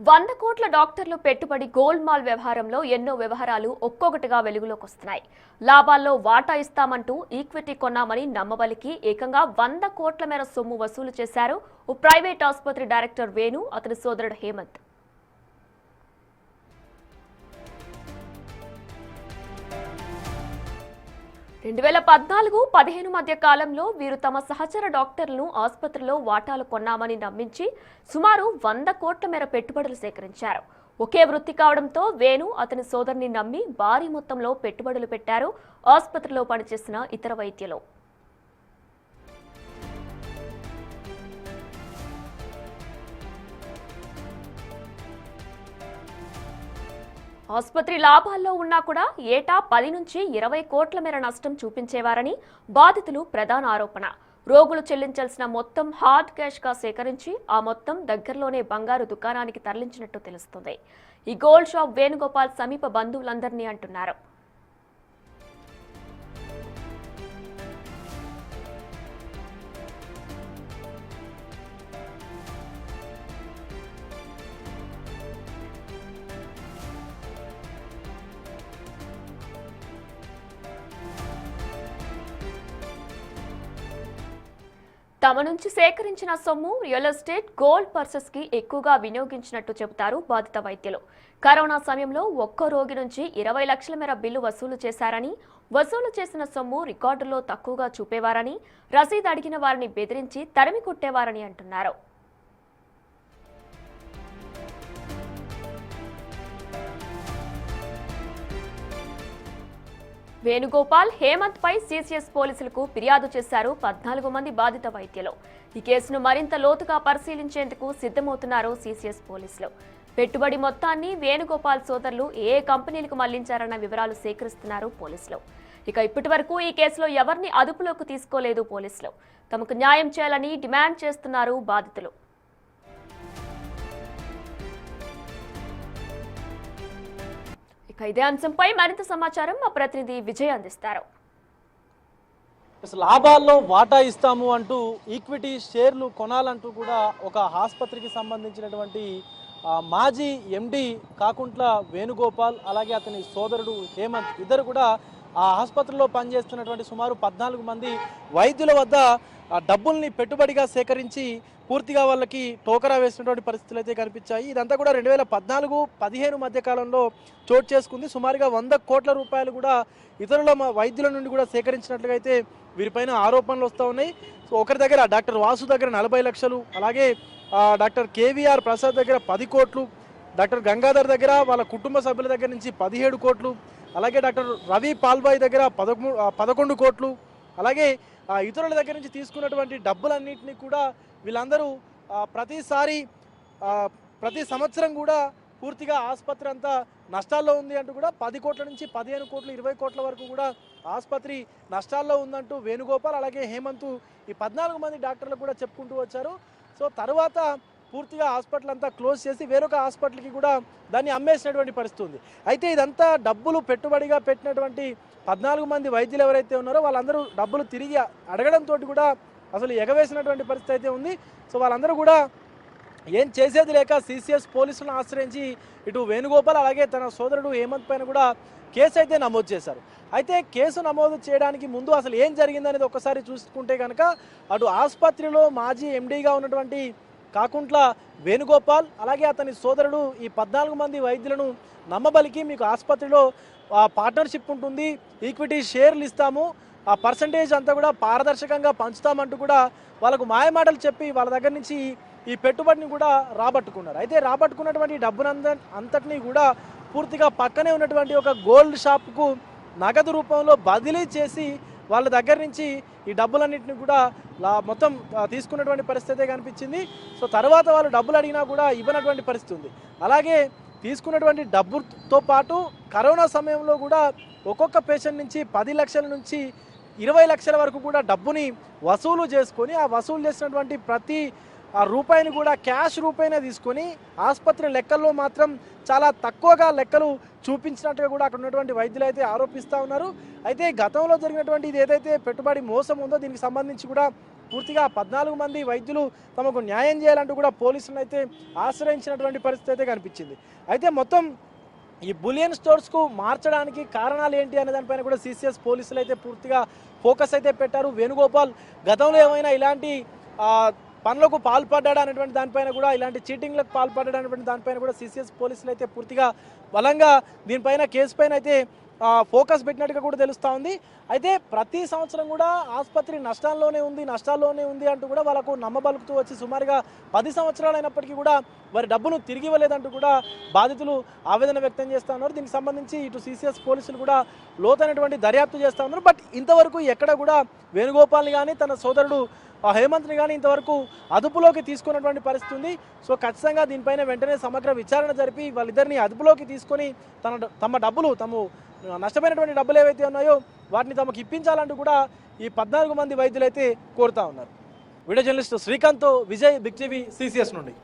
100 కోట్ల డాక్టర్లు పెట్టుబడి గోల్మాల్ వ్యవహారంలో ఎన్నో వ్యవహారాలు ఒక్కొక్కటిగా వెలుగులోకి వస్తున్నాయి. లాభాల్లో వాటా ఇస్తామంటూ ఈక్విటీ కొన్నామని నమ్మబలికి ఏకంగా 100 కోట్ల మేర సొమ్ము వసూలు చేశారు ఓ ప్రైవేట్ ఆసుపత్రి డైరెక్టర్ వేణు, అతని సోదరుడు హేమంత్. 2014-15 మధ్య కాలంలో వీరు తమ సహచర డాక్టర్లను ఆసుపత్రిలో వాటాలు కొన్నామని నమ్మించి సుమారు 100 కోట్ల మేర పెట్టుబడులు సేకరించారు. ఒకే వృత్తి కావడంతో వేణు, అతని సోదరుని నమ్మి భారీ మొత్తంలో పెట్టుబడులు పెట్టారు ఆసుపత్రిలో పనిచేసిన ఇతర వైద్యులు. ఆసుపత్రి లాభాల్లో ఉన్నా కూడా ఏటా 10 నుంచి 20 కోట్ల మేర నష్టం చూపించేవారని బాధితులు ప్రధాన ఆరోపణ. రోగులు చెల్లించాల్సిన మొత్తం హార్డ్ క్యాష్ గా సేకరించి ఆ మొత్తం దగ్గరలోనే బంగారు దుకాణానికి తరలించినట్టు తెలుస్తుంది. ఈ గోల్డ్ షాప్ వేణుగోపాల్ సమీప బంధువులందరినీ అంటున్నారు. తమ నుంచి సేకరించిన సొమ్ము రియల్ ఎస్టేట్, గోల్డ్ పర్సెస్ కి ఎక్కువగా వినియోగించినట్టు చెబుతారు బాధిత వైద్యులు. కరోనా సమయంలో ఒక్కో రోగి నుంచి 20 లక్షల మేర బిల్లు వసూలు చేశారని, వసూలు చేసిన సొమ్ము రికార్డుల్లో తక్కువగా చూపేవారని, రసీదు అడిగిన వారిని బెదిరించి తరిమి కొట్టేవారని అంటున్నారు. వేణుగోపాల్, హేమంత్ పై సిసిఎస్ పోలీసులకు ఫిర్యాదు చేశారు 14 మంది బాధిత వైద్యులు. ఈ కేసును మరింత లోతుగా పరిశీలించేందుకు సిద్ధమవుతున్నారు సిసిఎస్ పోలీసులు. పెట్టుబడి మొత్తాన్ని వేణుగోపాల్ సోదరులు ఏ కంపెనీలకు మళ్లించారన్న వివరాలు సేకరిస్తున్నారు పోలీసులు. ఇప్పటి వరకు ఈ కేసులో ఎవరిని అదుపులోకి తీసుకోలేదు పోలీసులు. తమకు న్యాయం చేయాలని డిమాండ్ చేస్తున్నారు బాధితులు. ఇదే అంశంపై మరింత సమాచారం మా ప్రతినిధి విజయ్ అందిస్తారు. లాభాల్లో వాటా ఇస్తాము అంటూ ఈక్విటీ షేర్లు కొనాలంటూ కూడా ఒక ఆసుపత్రికి సంబంధించినటువంటి మాజీ ఎండి కాకుంట్ల వేణుగోపాల్, అలాగే అతని సోదరుడు హేమంత్ ఇద్దరు కూడా ఆ ఆసుపత్రిలో పనిచేస్తున్నటువంటి సుమారు 14 మంది వైద్యుల వద్ద డబ్బుల్ని పెట్టుబడిగా సేకరించి పూర్తిగా వాళ్ళకి టోకరా వేసినటువంటి పరిస్థితులు అయితే కనిపించాయి. ఇదంతా కూడా 2014-15 మధ్య కాలంలో చోటు చేసుకుంది. సుమారుగా 100 కోట్ల రూపాయలు కూడా ఇతరుల వైద్యుల నుండి కూడా సేకరించినట్లుగా అయితే వీరిపైన ఆరోపణలు వస్తూ ఉన్నాయి. సో ఒకరి దగ్గర డాక్టర్ వాసు దగ్గర 40 లక్షలు, అలాగే డాక్టర్ కేవీఆర్ ప్రసాద్ దగ్గర 10 కోట్లు, డాక్టర్ గంగాధర్ దగ్గర వాళ్ళ కుటుంబ సభ్యుల దగ్గర నుంచి 17 కోట్లు, అలాగే డాక్టర్ రవి పాల్బాయ్ దగ్గర 11 కోట్లు, అలాగే ఇతరుల దగ్గర నుంచి తీసుకున్నటువంటి డబ్బులన్నింటినీ కూడా వీళ్ళందరూ ప్రతి సంవత్సరం కూడా పూర్తిగా ఆసుపత్రి అంతా నష్టాల్లో ఉంది అంటూ కూడా 10 కోట్ల నుంచి 15 కోట్లు 20 కోట్ల వరకు కూడా ఆసుపత్రి నష్టాల్లో ఉందంటూ వేణుగోపాల్ అలాగే హేమంత్ ఈ 14 మంది డాక్టర్లు కూడా చెప్పుకుంటూ వచ్చారు. సో తర్వాత పూర్తిగా హాస్పిటల్ అంతా క్లోజ్ చేసి వేరొక హాస్పిటల్కి కూడా దాన్ని అమ్మేసినటువంటి పరిస్థితి ఉంది. అయితే ఇదంతా డబ్బులు పెట్టుబడిగా పెట్టినటువంటి 14 మంది వైద్యులు ఎవరైతే ఉన్నారో వాళ్ళందరూ డబ్బులు తిరిగి అడగడంతో కూడా అసలు ఎగవేసినటువంటి పరిస్థితి అయితే ఉంది. సో వాళ్ళందరూ కూడా ఏం చేసేది లేక సిసిఎస్ పోలీసులను ఆశ్రయించి ఇటు వేణుగోపాల్ అలాగే తన సోదరుడు హేమంత్ పైన కూడా కేసు అయితే నమోదు చేశారు. అయితే కేసు నమోదు చేయడానికి ముందు అసలు ఏం జరిగిందనేది ఒకసారి చూసుకుంటే కనుక అటు ఆసుపత్రిలో మాజీ ఎండీగా ఉన్నటువంటి కాకుంట్ల వేణుగోపాల్ అలాగే అతని సోదరుడు ఈ 14 మంది వైద్యులను నమ్మబలికి మీకు ఆసుపత్రిలో పార్ట్నర్షిప్ ఉంటుంది, ఈక్విటీ షేర్లు ఇస్తాము, ఆ పర్సంటేజ్ అంతా కూడా పారదర్శకంగా పంచుతామంటూ కూడా వాళ్ళకు మాయమాటలు చెప్పి వాళ్ళ దగ్గర నుంచి ఈ పెట్టుబడిని కూడా రాబట్టుకున్నారు. అయితే రాబట్టుకున్నటువంటి అంతటినీ కూడా పూర్తిగా పక్కనే ఉన్నటువంటి ఒక గోల్డ్ షాప్కు నగదు రూపంలో బదిలీ చేసి వాళ్ళ దగ్గర నుంచి ఈ డబ్బులన్నింటినీ కూడా మొత్తం తీసుకున్నటువంటి పరిస్థితి కనిపించింది. సో తర్వాత వాళ్ళు డబ్బులు అడిగినా కూడా ఇవ్వనటువంటి పరిస్థితి ఉంది. అలాగే తీసుకున్నటువంటి డబ్బుతో పాటు కరోనా సమయంలో కూడా ఒక్కొక్క పేషెంట్ నుంచి 10 లక్షల నుంచి 20 లక్షల వరకు కూడా డబ్బుని వసూలు చేసుకొని ఆ వసూలు చేసినటువంటి ప్రతి రూపాయిని కూడా క్యాష్ రూపాయినే తీసుకొని ఆసుపత్రి లెక్కల్లో మాత్రం చాలా తక్కువగా లెక్కలు చూపించినట్టుగా కూడా అక్కడ ఉన్నటువంటి వైద్యులు అయితే ఆరోపిస్తూ ఉన్నారు. అయితే గతంలో జరిగినటువంటి ఇది ఏదైతే పెట్టుబడి మోసం ఉందో దీనికి సంబంధించి కూడా పూర్తిగా 14 మంది వైద్యులు తమకు న్యాయం చేయాలంటూ కూడా పోలీసులను అయితే ఆశ్రయించినటువంటి పరిస్థితి అయితే కనిపించింది. అయితే మొత్తం ఈ బులియన్ స్టోర్స్కు మార్చడానికి కారణాలు ఏంటి అనే దానిపైన కూడా సిసిఎస్ పోలీసులు అయితే పూర్తిగా ఫోకస్ అయితే పెట్టారు. వేణుగోపాల్ గతంలో ఏమైనా ఇలాంటి పనులకు పాల్పడ్డా అనేటువంటి దానిపైన కూడా, ఇలాంటి చీటింగ్లకు పాల్పడ్డా అనేటువంటి దానిపైన కూడా సిసిఎస్ పోలీసులు అయితే పూర్తిగా బలంగా దీనిపైన కేసు పైన అయితే ఫోకస్ పెట్టినట్టుగా కూడా తెలుస్తూ ఉంది. అయితే ప్రతి సంవత్సరం కూడా ఆసుపత్రి నష్టాల్లోనే ఉంది అంటూ కూడా వాళ్ళకు నమ్మబలుకుతూ వచ్చి సుమారుగా 10 సంవత్సరాలు అయినప్పటికీ కూడా వారి డబ్బును తిరిగి ఇవ్వలేదంటూ కూడా బాధితులు ఆవేదన వ్యక్తం చేస్తూ ఉన్నారు. దీనికి సంబంధించి ఇటు సిసిఎస్ పోలీసులు కూడా లోతైనటువంటి దర్యాప్తు చేస్తూ ఉన్నారు. బట్ ఇంతవరకు ఎక్కడ కూడా వేణుగోపాల్ని కానీ తన సోదరుడు హేమంత్ని కానీ ఇంతవరకు అదుపులోకి తీసుకున్నటువంటి పరిస్థితి ఉంది. సో ఖచ్చితంగా దీనిపైన వెంటనే సమగ్ర విచారణ జరిపి వాళ్ళిద్దరిని అదుపులోకి తీసుకొని తమ డబ్బులు, నష్టపోయినటువంటి డబ్బులు ఏవైతే ఉన్నాయో వాటిని తమకు ఇప్పించాలంటూ కూడా ఈ 14 మంది వైద్యులు అయితే కోరుతా ఉన్నారు. Video journalist Srikanth, Vijay, big TV, CCS నుండి.